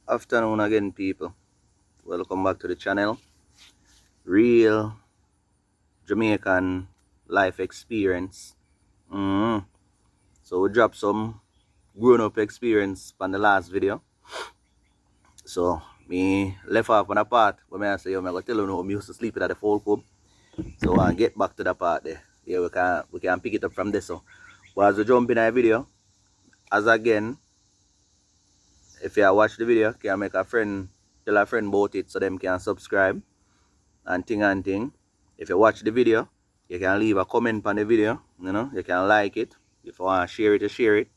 Afternoon again, people. Welcome back to the channel. Real Jamaican life experience. So we dropped some grown-up experience on the last video. So me left off on a part where I say, I'm gonna tell you how I used to sleep at the folk home. So I get back to the part there. Yeah, we can pick it up from there. So but as we jump in that video, as again, if you watch the video, can make a friend tell a friend about it so them can subscribe and thing. If you watch the video, you can leave a comment on the video, you can like it. If you want to share it, you share it.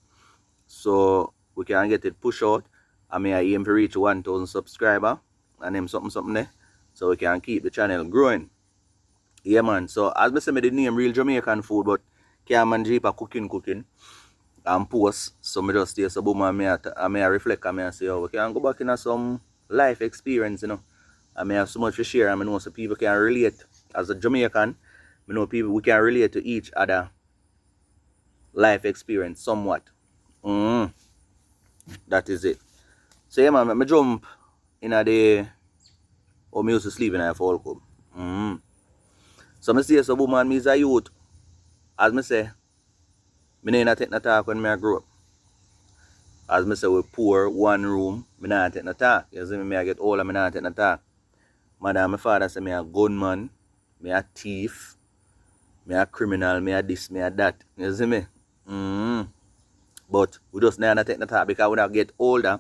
So we can get it push out. I mean, I aim to reach 1,000 subscribers and them something there. So we can keep the channel growing. Yeah, man. So as I say, the name Real Jamaican Food, but Cam and Jeep are cooking and post. So I just stay so boom and I reflect and I say, oh, we can go back in some life experience, I may have so much to share, and I know so people can relate. As a Jamaican, I know people we can relate to each other life experience somewhat. That is it. So yeah, man, I jump in a day or me used to sleep in a folk home. So I say so woman, me is a youth. As I say, I didn't take no talk when I grew up. As I say, we poor, one room, I didn't take no talk. You see me, I get older, I didn't take no talk. Mother and my father say me a gunman, me a thief, me a criminal, me a this, me a that. You see me? But we just never take the talk because we now get older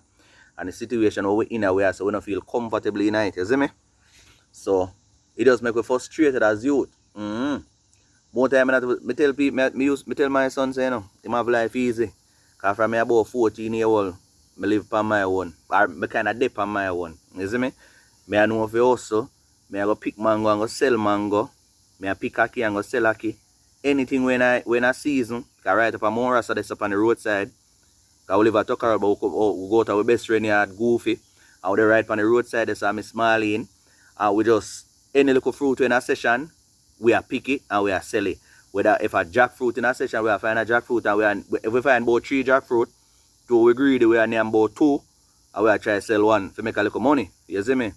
and the situation where we in a way so we don't feel comfortably in it. You see me? So it does make me frustrated as youth. More time I tell people, me tell my son say, him have life easy. Because from me about 14 years old, I live on my own. Or I kind of dip on my own. You see me? I know if you hustle, I go pick mango and go sell mango. I pick ackee and go sell ackee. Anything when I season, I ride up a more so that's up on the roadside. I live at Tucker, but we go to our best friend yard, Goofy. I would ride on the roadside, that's how I small in. And we just, any little fruit in a session, we are pick it and we are sell it. Whether if a jackfruit in a session, we are find a jackfruit and if we find about 3 jackfruit, we greedy, we are name about 2, and we are try to sell 1 to make a little money. You see me?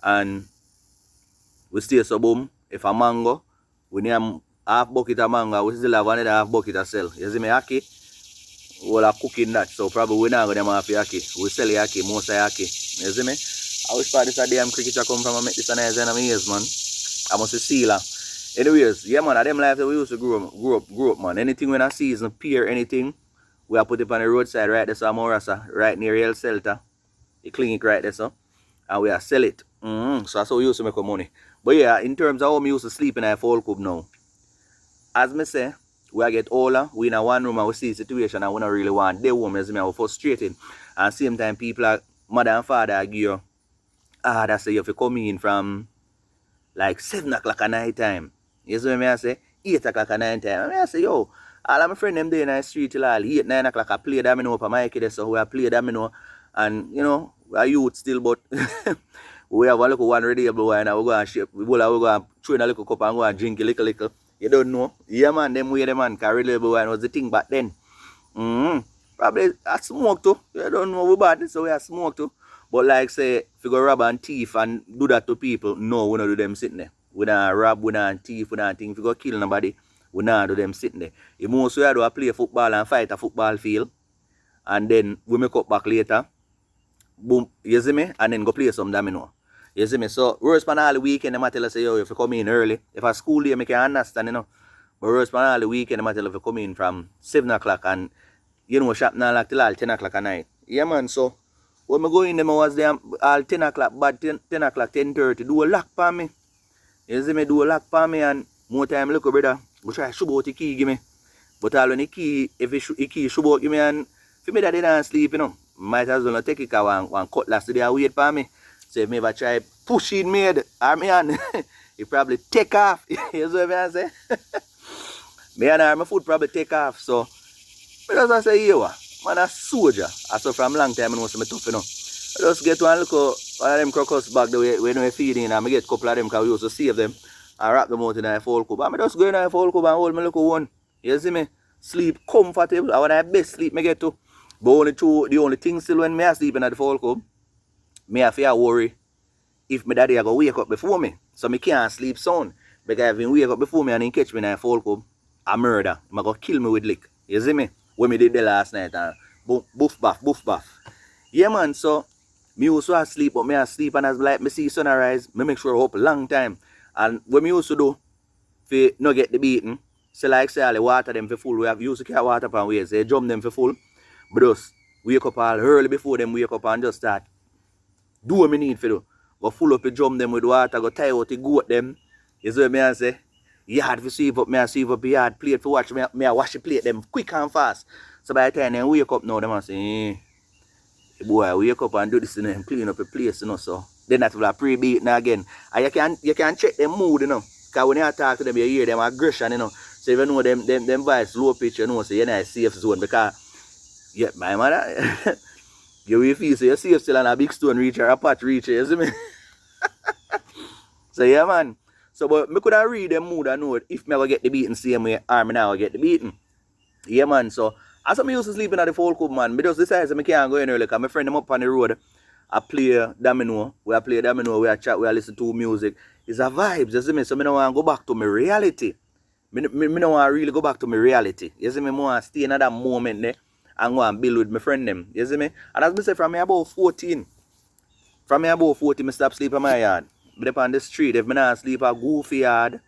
And we stay so boom. If a mango, we name half bucket of mango, we still have another half bucket to sell. You see me, ackee? We are cooking that, so probably we not going to have ackee. We sell ackee, most of ackee. You see me? I wish part this a damn cricket come from and make this a nice end of years, man. I must see her. Anyways, yeah, man, at them life that we used to grow up, man. Anything when I season, pear, anything, we have put it on the roadside right there, so Morasa, right near El Celta. The clinic right there, so. And we are sell it. So that's how we used to make our money. But yeah, in terms of how we used to sleep in a folk club now, as me say, we get older, we in a one room and we see the situation and we don't really want their home, as me, we're frustrated. And same time, people like mother and father give you, that's say you have to come in from like 7 o'clock at night time. You see what I say? 8 o'clock at night time. I say, yo, all of my friends them there in the street till all 8, 9 o'clock I play domino up on my kid, so we play domino. And we are youth still, but we have a little one ready wine and we go and shape. We go and throw in a little cup and go and drink a little. You don't know. Yeah, man, them way the man carry label wine was the thing back then. Probably a smoke too. You don't know we bad, so we are smoke too. But like say, if you go rob and thief and do that to people, no, we don't do them sitting there. We don't rob, we don't thief, we don't think. If you go kill nobody, we don't do them sitting there. The most we do is play football and fight a football field. And then we make up back later. Boom, you see me? And then go play some domino. You see me? So, worst pan all the weekend, they might tell us, yo, if you come in early. If a school day, I can understand, But worst pan all the weekend, they might tell us if you come in from 7 o'clock and, shop now like till all 10 o'clock at night. Yeah, man, so, when I go in them, I was there all 10 o'clock, but 10 o'clock, 10:30, do a lock for me. You see me? Do a lock for me, and more time, look, brother, go try to shoot out the key, give me. But all when the key, if the key shoot out, give me, and if me that they don't sleep, might as well take it because one cutlass today wait for me. So if me ever try pushing me or me hand, it probably take off. You see what I say? Me and my foot probably take off. So because I say, yo, man a soldier. I saw from long time I know some tough, I just get one look one of them crocus bag the way when we feeding and I get a couple of them because we used to save them and wrap them out in a folk cup. I just go in a folk cup and hold my little one. You see me? Sleep comfortable. I want the best sleep I get to. But the only thing still when me sleep in the folk club, me have to worry if my daddy I go wake up before me. So me can't sleep sound. Because if he wake up before me and he catch me in a fall club, a murder. He go kill me with lick. You see me? When me did the last night and boof baff, boof baff. Yeah man, so me used to sleep, but me I sleep and as like me see sunrise, me make sure I up a long time. And what me used to do, if not get the beating, so like say all the water them for full. We have used to carry water pan ways, say drum them for full. But just wake up all early before them wake up and just start do what me need for do. Go full up the drum them with water, go tie out the goat them. You see what me I say? Yard for sweep up, me I sweep up the yard, plate for watch, me I wash the plate them quick and fast. So by the time they wake up now, them I say, boy, wake up and do this and clean up the place, you know, so then that will have pre-beating again. And you can check them mood, you know. Because when you talk to them, you hear them aggression, you know. So if you know them voice low pitch, you know, so you're in a safe zone. Because, yeah, my mother, you will feel so you're safe still on a big stone reacher, a patch reacher, you see me? So yeah, man. So, but me could have read them mood and know if me ever get the beating same way, or me now get the beating. Yeah, man, so as I used to sleeping at the folk club, man, me just decided I can't go in early because my friend them up on the road. I play domino, we chat, we listen to music. It's a vibes, you see me? So I don't want to go back to my reality. I don't want to really go back to my reality. You see me? I want to stay in that moment there and go and build with my friend them. You see me? And as I say, from me about 14, I stop sleeping in my yard. But up on the street, if I not sleep a goofy yard,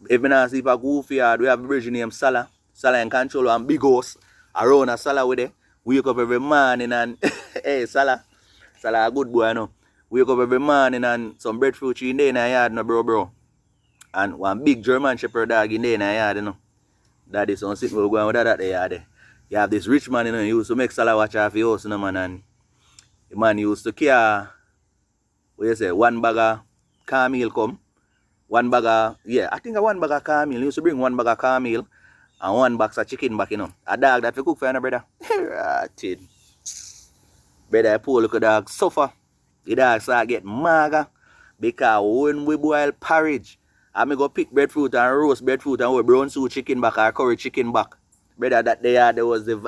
we have a bridge named Salah. Salah in control and big house. Around a Salah with it. Wake up every morning and hey Salah a good boy, you know. Wake up every morning and some breadfruit tree in there in the yard, no bro. And one big German Shepherd dog in there in the yard, you know. That is some sitting going with that at the yard. You have this rich man, you know, he used to make Salah watch off the house, you know, man, and the man used to carry, what you say, one bag of cornmeal come. One bag of, yeah, I think one bag of cornmeal. He used to bring one bag of cornmeal and one box of chicken back, you know. A dog that we cook for you, brother. Ratted. Brother, poor little dog suffer. The dog start get maga because when we boil porridge, I go pick breadfruit and roast breadfruit and we brown soup chicken back or curry chicken back. Brother, that day there was the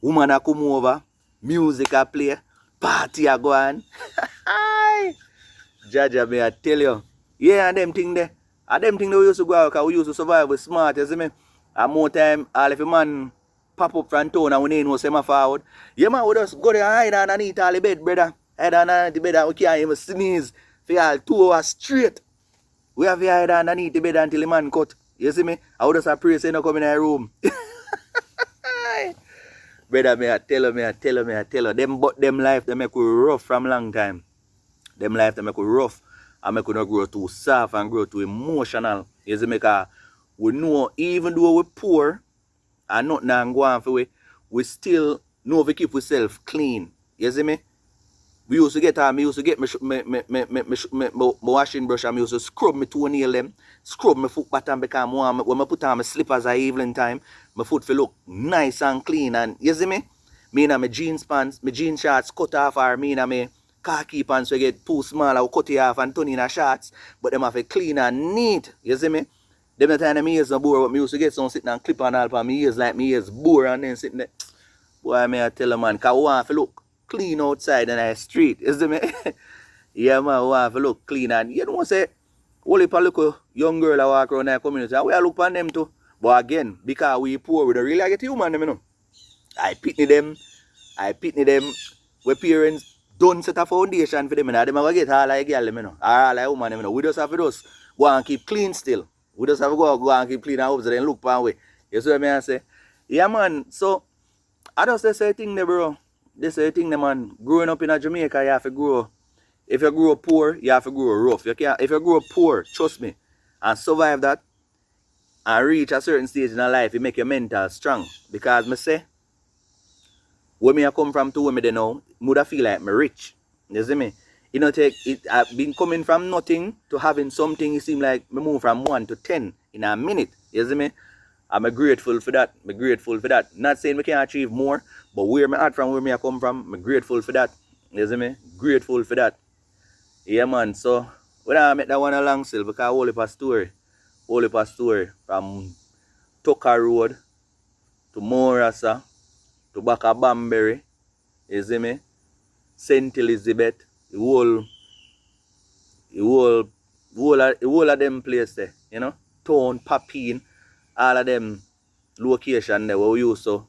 woman that come over, music a play, party a go on. Jaja, me I tell you. Yeah, and them thing there. And them thing they we used to go out because we used to survive with smart, you see me? And more time, all if a man pop up from town and we ain't no semi forward. Yeah, man, we just go there and hide underneath all the bed, brother. Hide underneath the bed and we can't even sneeze for all 2 hours straight. We have to hide underneath the bed until the man cut. You see me? I would just pray say no come in the room. Brother, me I tell you. Them life, they make we rough from long time. Them life, they make we rough. And make we not grow too soft and grow too emotional. You see me? Because we know, even though we're poor and nothing go on for we still know we keep ourselves clean. You see me? We used to get my washing brush and I used to scrub my toenail them, scrub my foot bottom because when I put on my slippers at evening time, my foot will look nice and clean. And you see me? Me in my jeans pants, my jeans shorts cut off, or me in my khaki pants we get too small, I will cut it off and turn in a shorts, but them have to clean and neat. You see me? Them the time my ears no bore, but me used to get some sitting and clip on all for my ears like my ears bore and then sitting there. Boy, me I tell a man, because we want to look clean outside in the street. You see me? Yeah, man, we want to look clean. And you know say, only if I look a young girl that walk around the community, and we look on them too. But again, because we poor, we don't really get human them, you know. I pity them. Where parents don't set a foundation for them, and them are get all like girl, you know, or all like woman, you know. We just have to just go and keep clean still. We just have to go and keep clean and hope so then look pan way. You see what I say? Yeah, man. So I just say thing there, bro. They say thing there, man. Growing up in Jamaica, you have to grow. If you grow up poor, you have to grow rough. If you grow up poor, trust me, and survive that and reach a certain stage in your life, it make your mental strong. Because me say, where me I come from to where me they know, would feel like me rich. You see me? You know, I've been coming from nothing to having something. It seems like me move from 1 to 10 in a minute. You see me? I'm grateful for that. Not saying we can't achieve more, but where me at from, where me I come from, I'm grateful for that. You see me? Grateful for that. Yeah, man. So, when I make that one along still, because all of a story from Tucker Road to Morasa to back of Banbury. You see me? St. Elizabeth, the whole of them place there, you know, Town, Papine, all of them location there where we used to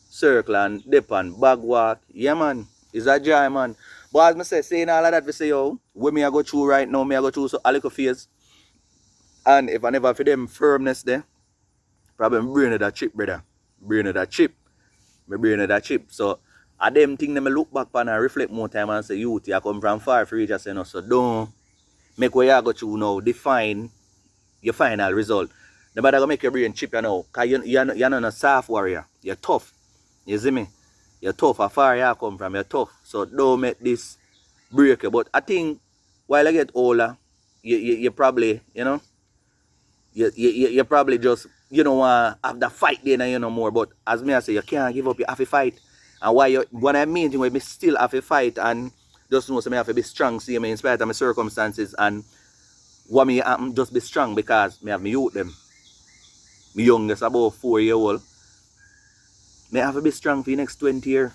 circle and dip and bag walk. Yeah, man, it's a joy, man. But as I say, saying all of that, we say, yo, what me I go through right now, me I go through so a little phase. And if I never for them firmness there, probably brain of that chip, brother. Brain of that chip. My brain of that chip. So I them thing them look back on and reflect more time and say, youth, you come from far for just say no. So don't make what you go through now define your final result. No matter go make your brain chip, you know, because you're not a soft warrior. You're tough. You see me? You're tough. How far you come from, you're tough. So don't make this break you. But I think while I get older, you probably, you know, you probably just, you know, have the fight there and you know more. But as me I say, you can't give up, you have to fight. And why you, when I mean thing, me still have to fight and just know so me have to be strong, see me in spite of my circumstances and what me happen, just be strong because me have me youth them. My youngest about 4 years old. Me have to be strong for the next 20 years.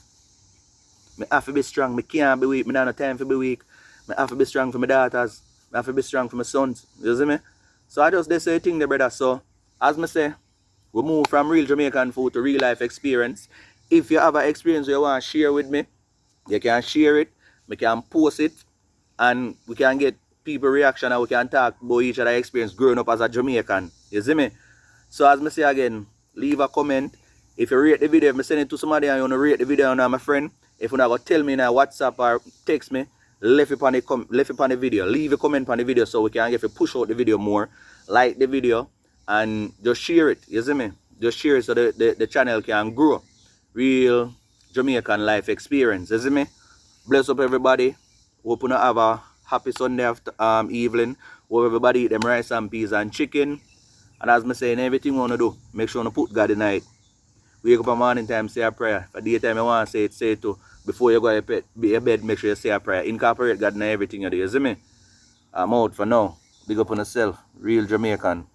Me have to be strong. Me can't be weak. Me don't have time to be weak. Me have to be strong for my daughters. Me have to be strong for my sons. You see me? So I just they say thing there, brother. So as me say, we move from real Jamaican food to real life experience. If you have an experience you want to share with me, you can share it. We can post it. And we can get people reaction and we can talk about each other experience growing up as a Jamaican. You see me? So as me say again, leave a comment. If you rate the video, if I send it to somebody and you want to rate the video now, my friend, if you want to tell me now WhatsApp or text me, left it on the video. Leave a comment on the video so we can get to push out the video more. Like the video and just share it. You see me? Just share it so the channel can grow. Real Jamaican life experience. You see me? Bless up everybody. Hope you have a happy Sunday after, evening. Hope everybody eat them rice and peas and chicken. And as I say, everything you want to do, make sure you put God in it. Wake up in the morning time, say a prayer. For daytime you want to say it too. Before you go to bed, make sure you say a prayer. Incorporate God in everything you do. You see me? I'm out for now. Big up on yourself. Real Jamaican.